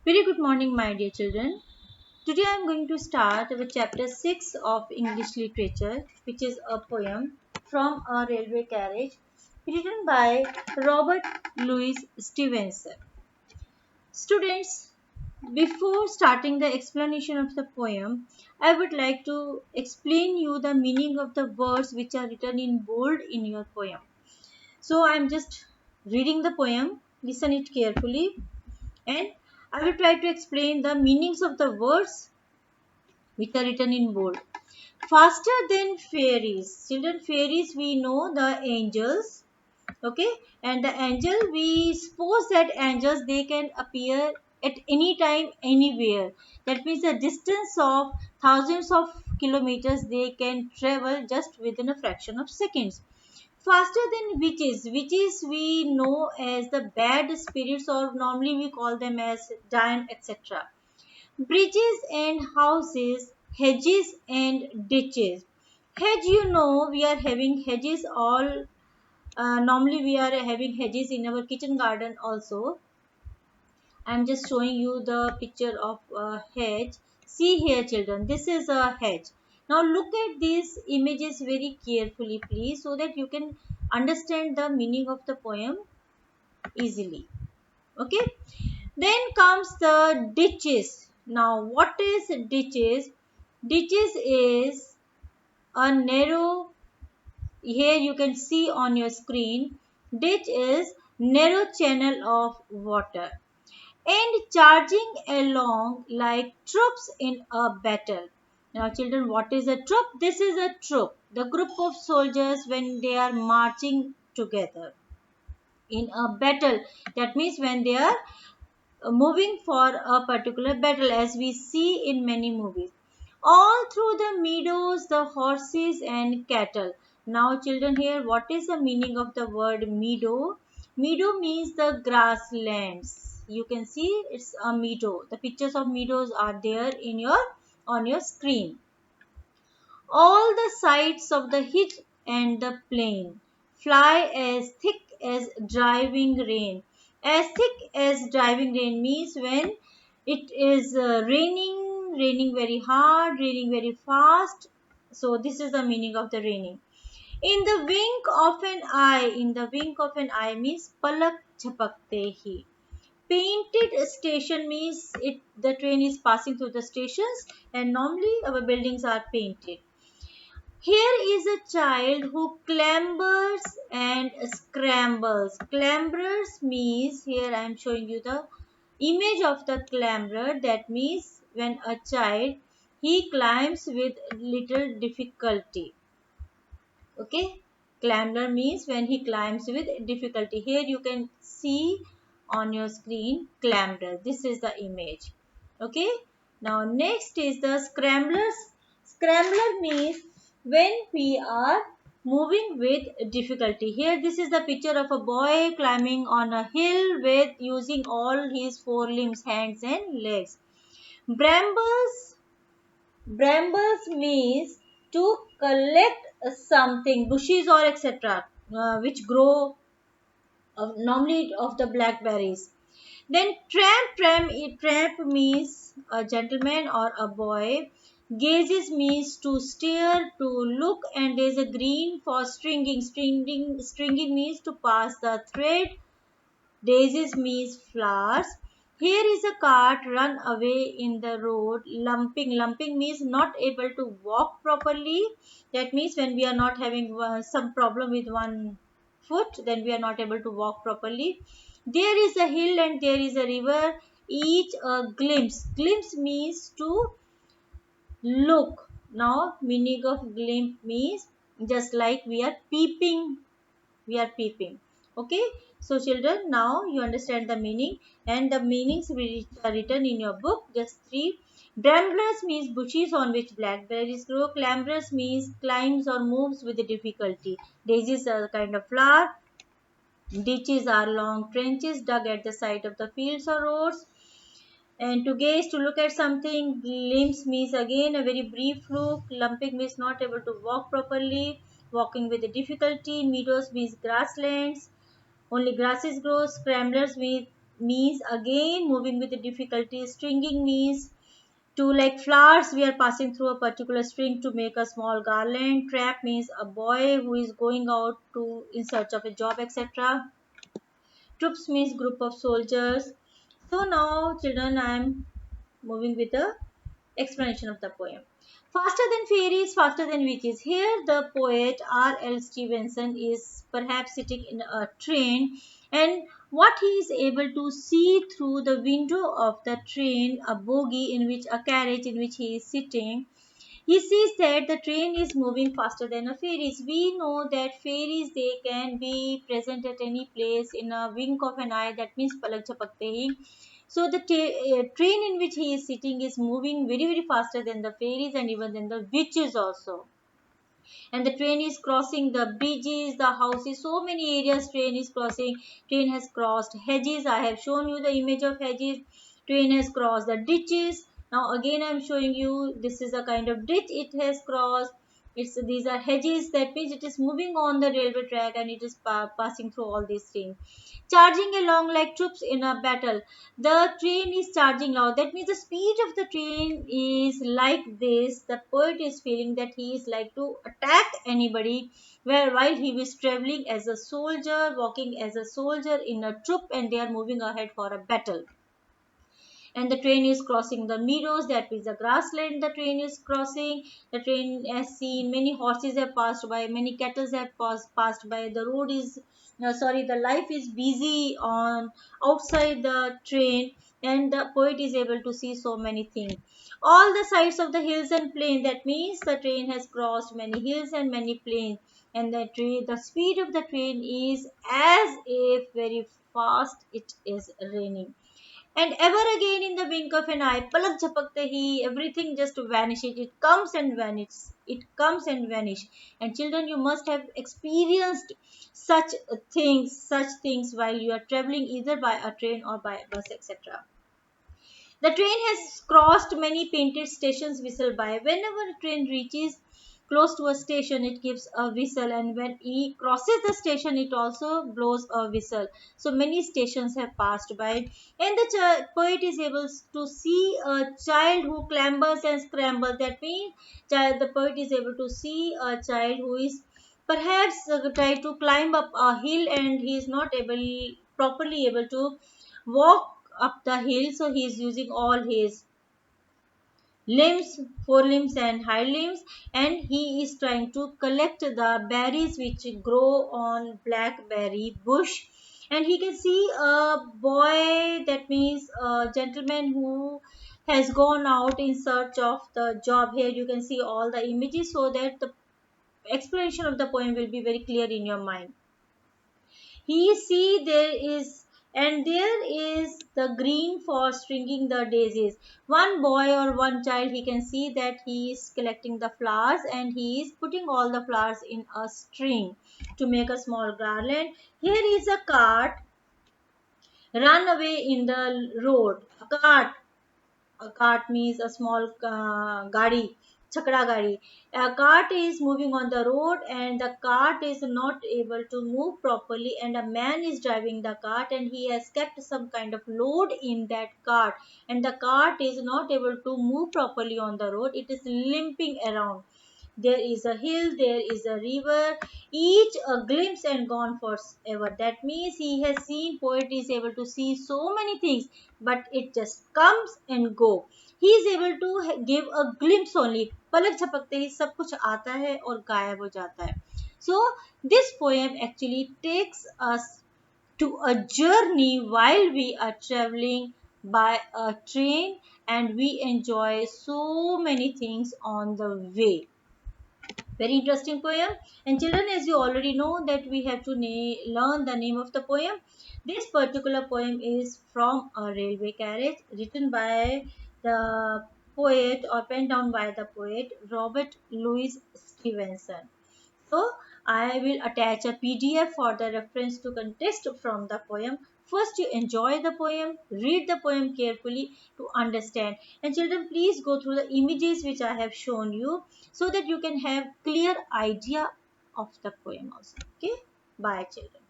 Very good morning, my dear children. Today I am going to start with chapter 6 of English literature, which is a poem from a railway carriage written by Robert Louis Stevenson. Students, before starting the explanation of the poem, I would like to explain you the meaning of the words which are written in bold in your poem. So I am just reading the poem. Listen it carefully and I will try to explain the meanings of the words which are written in bold. Faster than fairies. Children, fairies we know the angels. Okay, and the angel we suppose that angels they can appear at any time anywhere. That means a distance of thousands of kilometers they can travel just within a fraction of seconds. Faster than witches. Witches we know as the bad spirits, or normally we call them as giant, etc. Bridges and houses, hedges and ditches. Hedge, you know, we are having hedges all. Normally, we are having hedges in our kitchen garden also. I'm just showing you the picture of a hedge. See here, children, this is a hedge. Now, look at these images very carefully, please, so that you can understand the meaning of the poem easily. Okay, then comes the ditches. Now, what is ditches? Ditches is a narrow, here you can see on your screen, ditch is narrow channel of water and charging along like troops in a battle. Now, children, what is a troop? This is a troop, the group of soldiers when they are marching together in a battle. That means when they are moving for a particular battle, as we see in many movies. All through the meadows, the horses and cattle. Now, children, here, what is the meaning of the word meadow? Meadow means the grasslands. You can see it's a meadow. The pictures of meadows are there in your on your screen. All the sides of the heath and the plain fly as thick as driving rain. As thick as driving rain means when it is raining very hard, raining very fast. So this is the meaning of the raining. In the wink of an eye, in the wink of an eye means palak chapakte hi. Painted station means the train is passing through the stations, and normally our buildings are painted. Here is a child who clambers and scrambles. Clambers means, here I am showing you the image of the clamberer. That means when a child he climbs with little difficulty. Okay, clamber means when he climbs with difficulty. Here you can see on your screen clamber. This is the image. Okay, now next is the scramblers. Scrambler means when we are moving with difficulty. Here this is the picture of a boy climbing on a hill with using all his four limbs, hands and legs. Brambles, brambles means to collect something, bushes or etc. Which grow normally of the blackberries. Then tramp means a gentleman or a boy. Gazes means to stare, to look, and there is a green for stringing. Stringing means to pass the thread. Daisies means flowers. Here is a cart run away in the road. Lumping. Lumping means not able to walk properly. That means when we are not having some problem with one foot, then we are not able to walk properly. There is a hill and there is a river. Each a glimpse. Glimpse means to look. Now, meaning of glimpse means just like we are peeping, we are peeping. Okay, so children, now you understand the meaning, and the meanings which are written in your book, just three. Bramblers means bushes on which blackberries grow. Clamberers means climbs or moves with difficulty. Daisies are a kind of flower. Ditches are long trenches dug at the side of the fields or roads. And to gaze, to look at something. Glimpse means again a very brief look. Lumping means not able to walk properly, walking with difficulty. Meadows means grasslands, only grasses grow. Scramblers means again moving with the difficulty. Stringing means to like flowers we are passing through a particular string to make a small garland. Trap means a boy who is going out to in search of a job, etc. Troops means group of soldiers. So now children, I am moving with the explanation of the poem. Faster than fairies, faster than witches. Here the poet R.L. Stevenson is perhaps sitting in a train, and what he is able to see through the window of the train, a bogie in which a carriage in which he is sitting, he sees that the train is moving faster than a fairies. We know that fairies, they can be present at any place in a wink of an eye. That means palak chapakte hi. So the train in which he is sitting is moving very very faster than the fairies and even than the witches also. And the train is crossing the bridges, the houses, so many areas train is crossing. Train has crossed hedges. I have shown you the image of hedges. Train has crossed the ditches. Now again I am showing you, this is a kind of ditch it has crossed. These are hedges. That means it is moving on the railway track and it is passing through all these things, charging along like troops in a battle. The train is charging now. That means the speed of the train is like this. The poet is feeling that he is like to attack anybody, where while he was traveling as a soldier, walking as a soldier in a troop, and they are moving ahead for a battle. And the train is crossing the meadows, that is the grassland. The train is crossing. The train has seen many horses have passed by, many cattle have passed by. The road is the life is busy on outside the train, and the poet is able to see so many things, all the sides of the hills and plains. That means the train has crossed many hills and many plains, and the speed of the train is as if very fast it is raining. And ever again in the wink of an eye, palak jhapakte hi, everything just vanishes. It comes and vanishes. It comes and vanishes. And children, you must have experienced such things while you are traveling either by a train or by a bus, etc. The train has crossed many painted stations whistle by. Whenever a train reaches close to a station, it gives a whistle, and when it crosses the station, it also blows a whistle. So many stations have passed by, and the poet is able to see a child who clambers and scrambles. That means the poet is able to see a child who is perhaps try to climb up a hill, and he is not able properly able to walk up the hill, so he is using all his limbs, forelimbs and hind limbs, and he is trying to collect the berries which grow on blackberry bush. And he can see a boy, that means a gentleman who has gone out in search of the job. Here you can see all the images so that the explanation of the poem will be very clear in your mind. He see there is, and there is the green for stringing the daisies. One boy or one child, he can see that he is collecting the flowers and he is putting all the flowers in a string to make a small garland. Here is a cart run away in the road. A cart means a small gadi, chakra gadi. A cart is moving on the road and the cart is not able to move properly, and a man is driving the cart and he has kept some kind of load in that cart, and the cart is not able to move properly on the road. It is limping around. There is a hill, there is a river, each a glimpse and gone forever. That means he has seen, poet is able to see so many things, but it just comes and go. He is able to give a glimpse only. पलक झपकते ही सब कुछ आता है और गायब हो जाता है. So this poem actually takes us to a journey while we are traveling by a train, and we enjoy so many things on the way. Very interesting poem. And children, as you already know that we have to learn the name of the poem. This particular poem is from a railway carriage, written by the poet or penned down by the poet Robert Louis Stevenson. So I will attach a PDF for the reference to contest from the poem. First, you enjoy the poem, read the poem carefully to understand. And children, please go through the images which I have shown you so that you can have clear idea of the poem also. Okay, bye children.